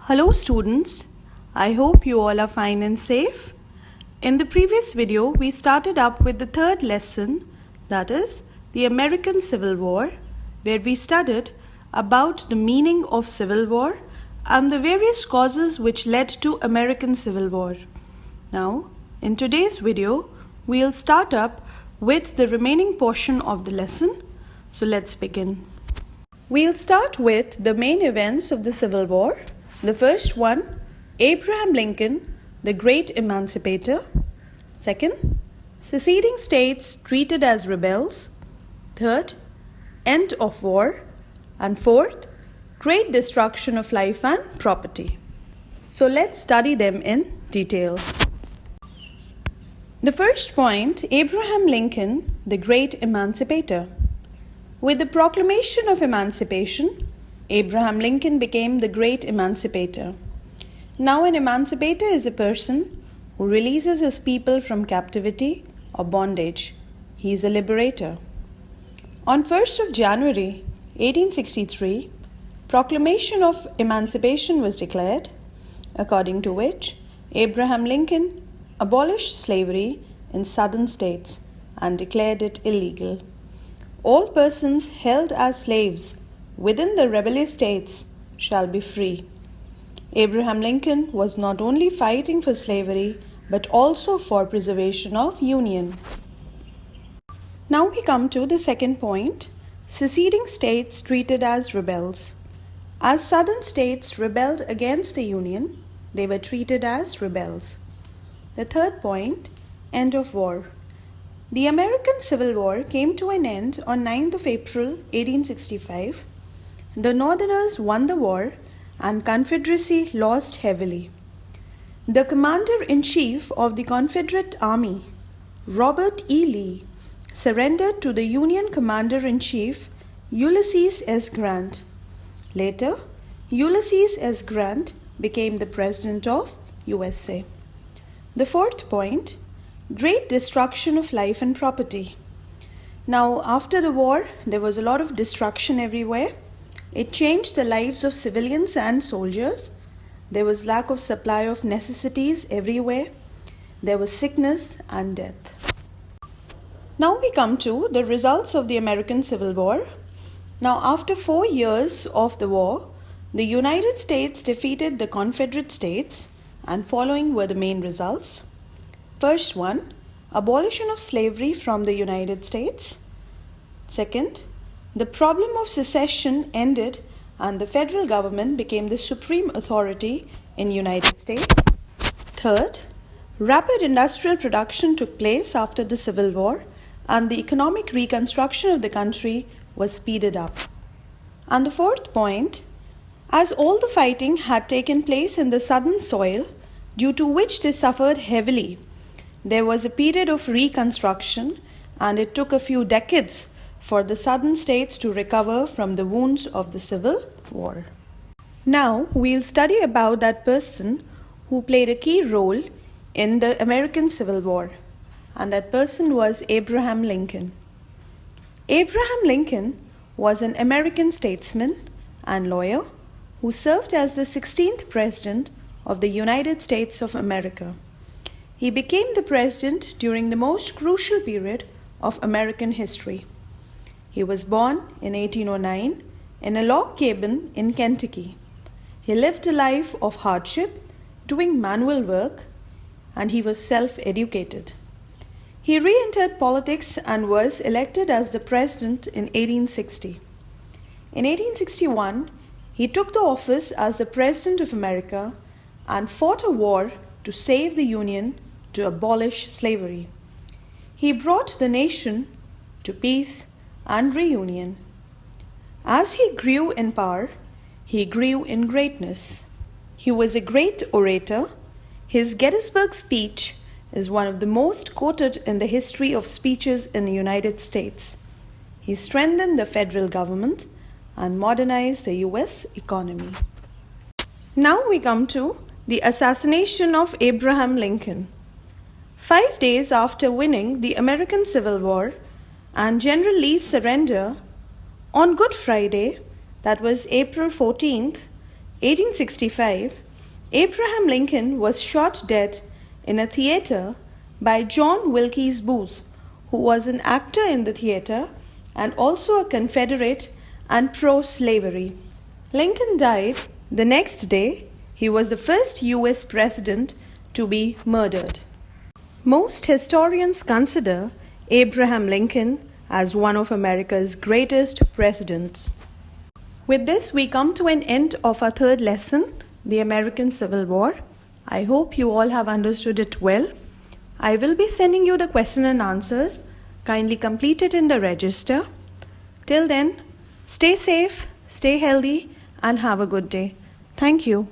Hello students, I hope you all are fine and safe. In the previous video, we started up with the third lesson, that is the American Civil War, where we studied about the meaning of Civil War and the various causes which led to American Civil War. Now, in today's video, we'll start up with the remaining portion of the lesson. So let's begin. We'll start with the main events of the Civil War. The first one, Abraham Lincoln, the great emancipator. Second, seceding states treated as rebels. Third, end of war. And fourth, great destruction of life and property. So let's study them in detail. The first point, Abraham Lincoln, the great emancipator. With the proclamation of emancipation, Abraham Lincoln became the great emancipator. Now an emancipator is a person who releases his people from captivity or bondage. He is a liberator. On 1st of January 1863, proclamation of emancipation was declared, according to which Abraham Lincoln abolished slavery in southern states and declared it illegal. All persons held as slaves within the rebellious states shall be free. Abraham Lincoln was not only fighting for slavery, but also for preservation of union. Now we come to the second point, seceding states treated as rebels. As southern states rebelled against the Union, they were treated as rebels. The third point, end of war. The American Civil War came to an end on 9th of April 1865. The Northerners won the war and Confederacy lost heavily. The Commander-in-Chief of the Confederate Army, Robert E. Lee, surrendered to the Union Commander-in-Chief, Ulysses S. Grant. Later, Ulysses S. Grant became the President of USA. The fourth point, great destruction of life and property. Now, after the war, there was a lot of destruction everywhere. It changed the lives of civilians and soldiers. There was lack of supply of necessities everywhere. There was sickness and death. Now we come to the results of the American Civil War. Now, after 4 years of the war, the United States defeated the Confederate States, and following were the main results. First one, abolition of slavery from the United States. Second, the problem of secession ended and the federal government became the supreme authority in the United States. Third, rapid industrial production took place after the Civil War and the economic reconstruction of the country was speeded up. And the fourth point, as all the fighting had taken place in the southern soil, due to which they suffered heavily, there was a period of reconstruction and it took a few decades for the southern states to recover from the wounds of the Civil War. Now we'll study about that person who played a key role in the American Civil War, and that person was Abraham Lincoln. Abraham Lincoln was an American statesman and lawyer who served as the 16th President of the United States of America. He became the president during the most crucial period of American history. He was born in 1809 in a log cabin in Kentucky. He lived a life of hardship, doing manual work, and he was self-educated. He re-entered politics and was elected as the president in 1860. In 1861, he took the office as the President of America and fought a war to save the Union to abolish slavery. He brought the nation to peace and reunion. As he grew in power, he grew in greatness. He was a great orator. His Gettysburg speech is one of the most quoted in the history of speeches in the United States. He strengthened the federal government and modernized the US economy. Now we come to the assassination of Abraham Lincoln. 5 days after winning the American Civil War and General Lee's surrender, on Good Friday, that was April 14th, 1865, Abraham Lincoln was shot dead in a theater by John Wilkes Booth, who was an actor in the theater and also a Confederate and pro-slavery. Lincoln died the next day. He was the first US president to be murdered. Most historians consider Abraham Lincoln as one of America's greatest presidents. With this, we come to an end of our third lesson, the American Civil War. I hope you all have understood it well. I will be sending you the question and answers. Kindly complete it in the register. Till then, stay safe, stay healthy, and have a good day. Thank you.